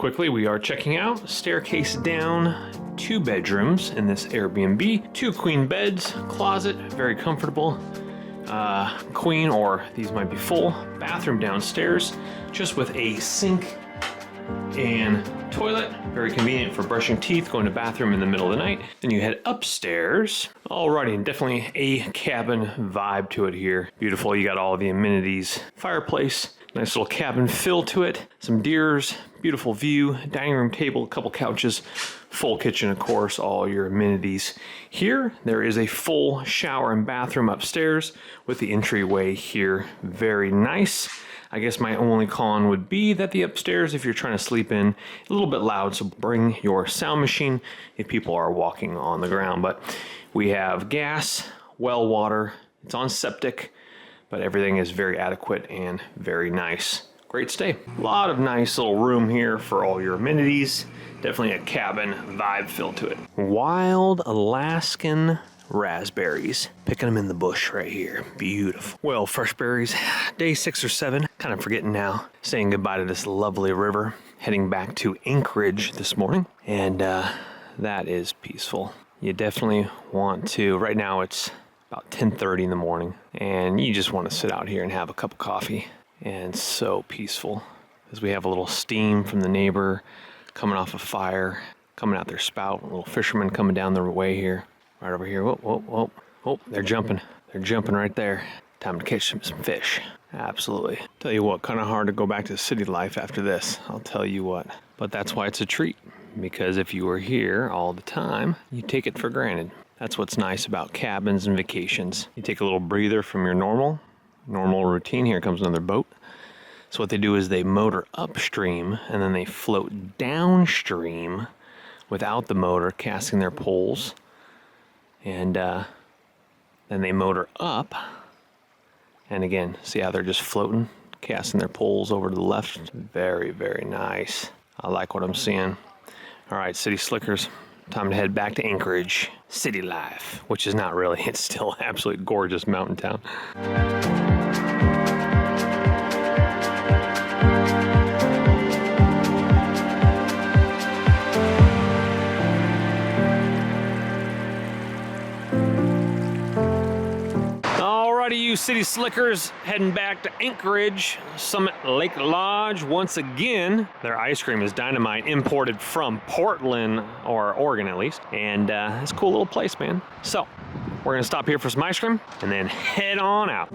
quickly, we are checking out staircase down, 2 bedrooms in this Airbnb, 2 queen beds, closet, very comfortable, queen, or these might be full, bathroom downstairs, just with a sink and toilet, very convenient for brushing teeth, going to bathroom in the middle of the night. Then you head upstairs. Alrighty, and definitely a cabin vibe to it here. Beautiful, you got all the amenities, fireplace, nice little cabin feel to it, some deers, beautiful view, dining room table, a couple couches, full kitchen, of course, all your amenities. Here, there is a full shower and bathroom upstairs with the entryway here. Very nice. I guess my only con would be that the upstairs, if you're trying to sleep in, a little bit loud, so bring your sound machine if people are walking on the ground. But we have gas, well water, it's on septic, but everything is very adequate and very nice. Great stay. A lot of nice little room here for all your amenities. Definitely a cabin vibe feel to it. Wild Alaskan raspberries. Picking them in the bush right here. Beautiful. Well, fresh berries, day 6 or 7. Kind of forgetting now. Saying goodbye to this lovely river. Heading back to Anchorage this morning. And that is peaceful. You definitely want to, right now it's about 10:30 in the morning. And you just want to sit out here and have a cup of coffee. And so peaceful. As we have a little steam from the neighbor coming off a fire. Coming out their spout. A little fisherman coming down their way here. Right over here. Whoa, whoa, whoa. Oh, they're jumping. They're jumping right there. Time to catch some fish. Absolutely. Tell you what, kind of hard to go back to city life after this. I'll tell you what. But that's why it's a treat. Because if you were here all the time, you take it for granted. That's what's nice about cabins and vacations. You take a little breather from your normal routine. Here comes another boat. So what they do is they motor upstream and then they float downstream without the motor, casting their poles. And then they motor up, and again, see how they're just floating, casting their poles over to the left. Very, very nice. I like what I'm seeing. All right, city slickers, time to head back to Anchorage. City life, which is not really, it's still absolutely gorgeous mountain town. You city slickers heading back to Anchorage, Summit Lake Lodge once again. Their ice cream is dynamite, imported from Portland, or Oregon at least, and it's a cool little place, man. So we're gonna stop here for some ice cream and then head on out.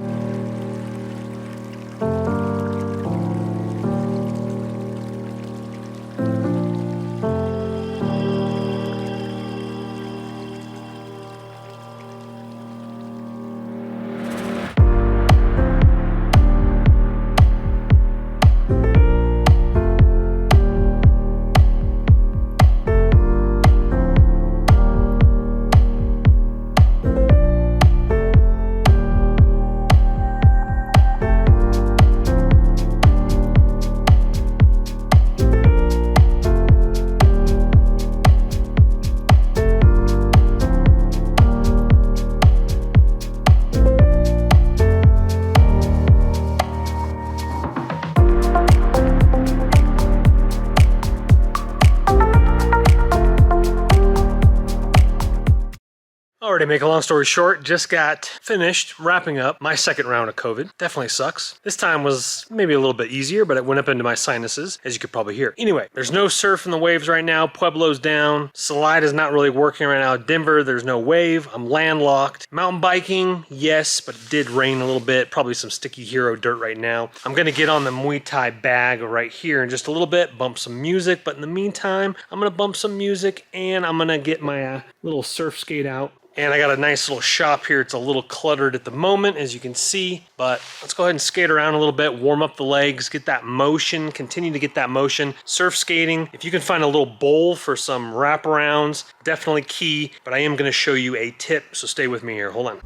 To make a long story short, just got finished wrapping up my second round of COVID. Definitely sucks. This time was maybe a little bit easier, but it went up into my sinuses, as you could probably hear. Anyway, there's no surf in the waves right now. Pueblo's down. Salida is not really working right now. Denver, there's no wave. I'm landlocked. Mountain biking, yes, but it did rain a little bit. Probably some sticky hero dirt right now. I'm going to get on the Muay Thai bag right here in just a little bit, bump some music, but in the meantime, I'm going to bump some music and I'm going to get my little surf skate out. And I got a nice little shop here. It's a little cluttered at the moment, as you can see, but let's go ahead and skate around a little bit, warm up the legs, get that motion, continue to get that motion. Surf skating, if you can find a little bowl for some wraparounds, definitely key, but I am gonna show you a tip, so stay with me here, hold on.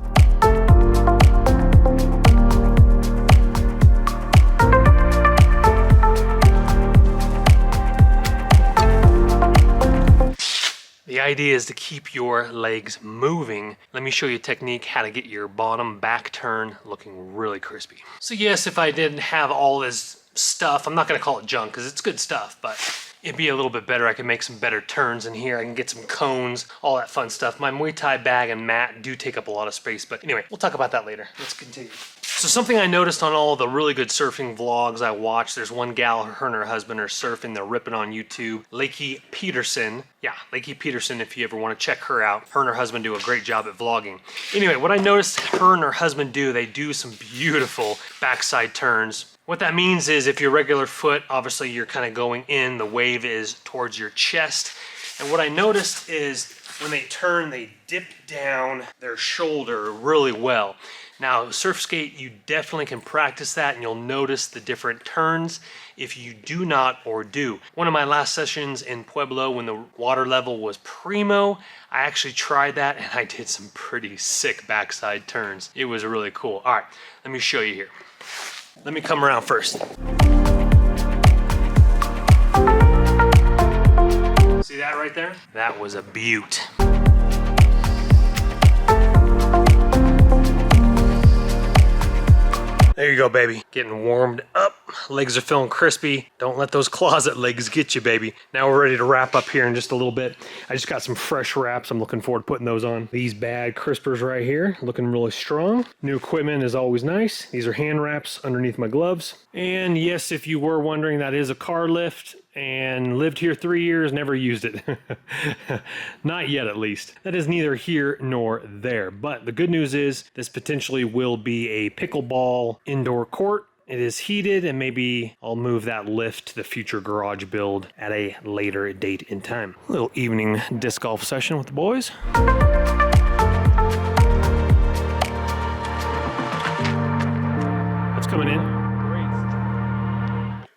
The idea is to keep your legs moving. Let me show you a technique how to get your bottom back turn looking really crispy. So yes, if I didn't have all this stuff, I'm not gonna call it junk because it's good stuff, but it'd be a little bit better. I can make some better turns in here. I can get some cones, all that fun stuff. My Muay Thai bag and mat do take up a lot of space, but anyway, we'll talk about that later. Let's continue. So something I noticed on all the really good surfing vlogs I watch, there's one gal, her and her husband are surfing, they're ripping on YouTube. Lakey Peterson. Yeah, Lakey Peterson, if you ever want to check her out. Her and her husband do a great job at vlogging. Anyway, what I noticed her and her husband do, they do some beautiful backside turns. What that means is if your regular foot, obviously you're kind of going in, the wave is towards your chest. And what I noticed is when they turn, they dip down their shoulder really well. Now, surf skate, you definitely can practice that and you'll notice the different turns if you do not or do. One of my last sessions in Pueblo when the water level was primo, I actually tried that and I did some pretty sick backside turns. It was really cool. All right, let me show you here. Let me come around first. See that right there? That was a beaut. There you go, baby. Getting warmed up. Legs are feeling crispy. Don't let those closet legs get you, baby. Now we're ready to wrap up here in just a little bit. I just got some fresh wraps. I'm looking forward to putting those on. These bad crispers right here, looking really strong. New equipment is always nice. These are hand wraps underneath my gloves. And yes, if you were wondering, that is a car lift and lived here 3 years, never used it. Not yet, at least. That is neither here nor there. But the good news is this potentially will be a pickleball indoor court. It is heated, and maybe I'll move that lift to the future garage build at a later date in time. A little evening disc golf session with the boys. What's coming in?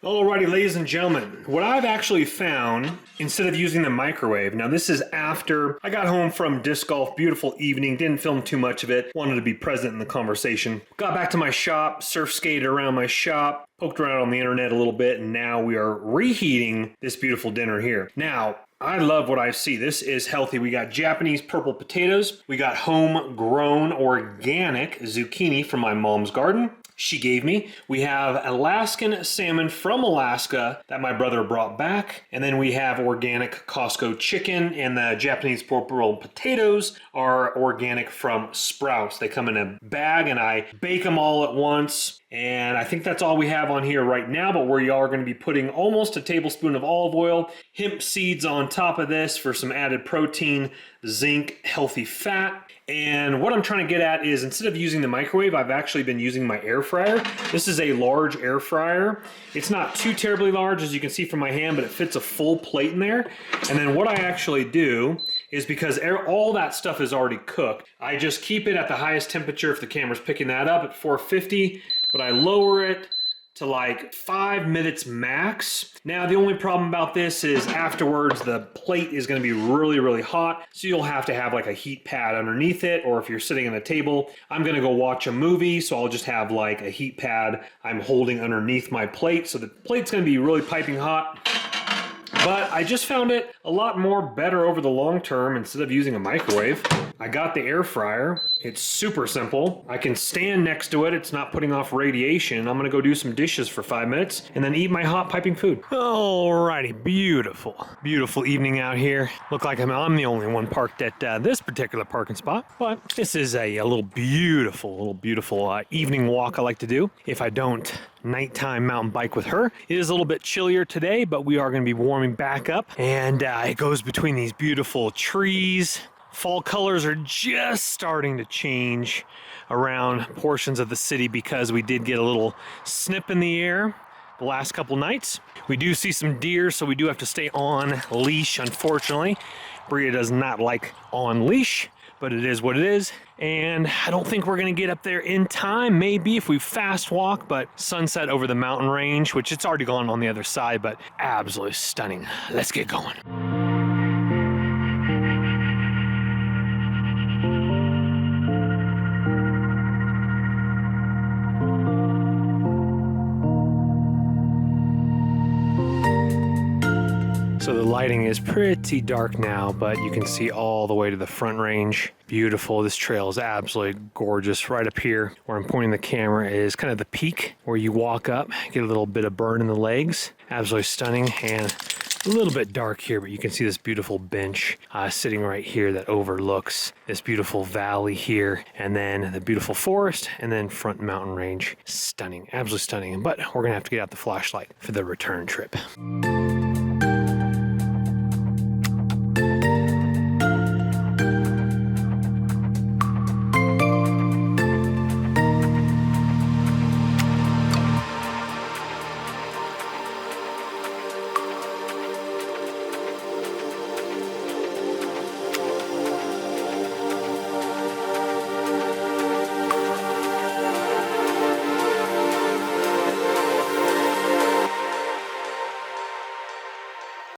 Alrighty, ladies and gentlemen, what I've actually found, instead of using the microwave, now this is after I got home from disc golf, beautiful evening, didn't film too much of it, wanted to be present in the conversation. Got back to my shop, surf skated around my shop, poked around on the internet a little bit, and now we are reheating this beautiful dinner here. Now, I love what I see. This is healthy. We got Japanese purple potatoes. We got homegrown organic zucchini from my mom's garden. She gave me. We have Alaskan salmon from Alaska that my brother brought back. And then we have organic Costco chicken, and the Japanese purple potatoes are organic from Sprouts. They come in a bag and I bake them all at once. And I think that's all we have on here right now, but we are going to be putting almost a tablespoon of olive oil, hemp seeds on top of this for some added protein, zinc, healthy fat. And what I'm trying to get at is, instead of using the microwave, I've actually been using my air fryer. This is a large air fryer. It's not too terribly large, as you can see from my hand, but it fits a full plate in there. And then what I actually do is, because all that stuff is already cooked, I just keep it at the highest temperature if the camera's picking that up at 450, but I lower it to like 5 minutes max. Now, the only problem about this is afterwards the plate is going to be really, really hot, so you'll have to have like a heat pad underneath it, or if you're sitting on the table, I'm going to go watch a movie, so I'll just have like a heat pad I'm holding underneath my plate, so the plate's going to be really piping hot. But I just found it a lot more better over the long term instead of using a microwave. I got the air fryer. It's super simple. I can stand next to it. It's not putting off radiation. I'm gonna go do some dishes for 5 minutes and then eat my hot piping food. Alrighty, beautiful. Beautiful evening out here. Look like I'm the only one parked at this particular parking spot, but this is a little beautiful evening walk I like to do if I don't nighttime mountain bike with her. It is a little bit chillier today, but we are going to be warming back up, and it goes between these beautiful trees. Fall colors are just starting to change around portions of the city because we did get a little snip in the air the last couple nights. We do see some deer, so we do have to stay on leash, unfortunately. Bria does not like on leash, but it is what it is. And I don't think we're gonna get up there in time, maybe if we fast walk, but sunset over the mountain range, which it's already gone on the other side, but absolutely stunning. Let's get going. So the lighting is pretty dark now, but you can see all the way to the front range. Beautiful. This trail is absolutely gorgeous. Right up here where I'm pointing the camera is kind of the peak where you walk up, get a little bit of burn in the legs. Absolutely stunning. And A little bit dark here, but you can see this beautiful bench sitting right here that overlooks this beautiful valley here, and then the beautiful forest, and then front mountain range. Stunning, absolutely stunning. But we're gonna have to get out the flashlight for the return trip.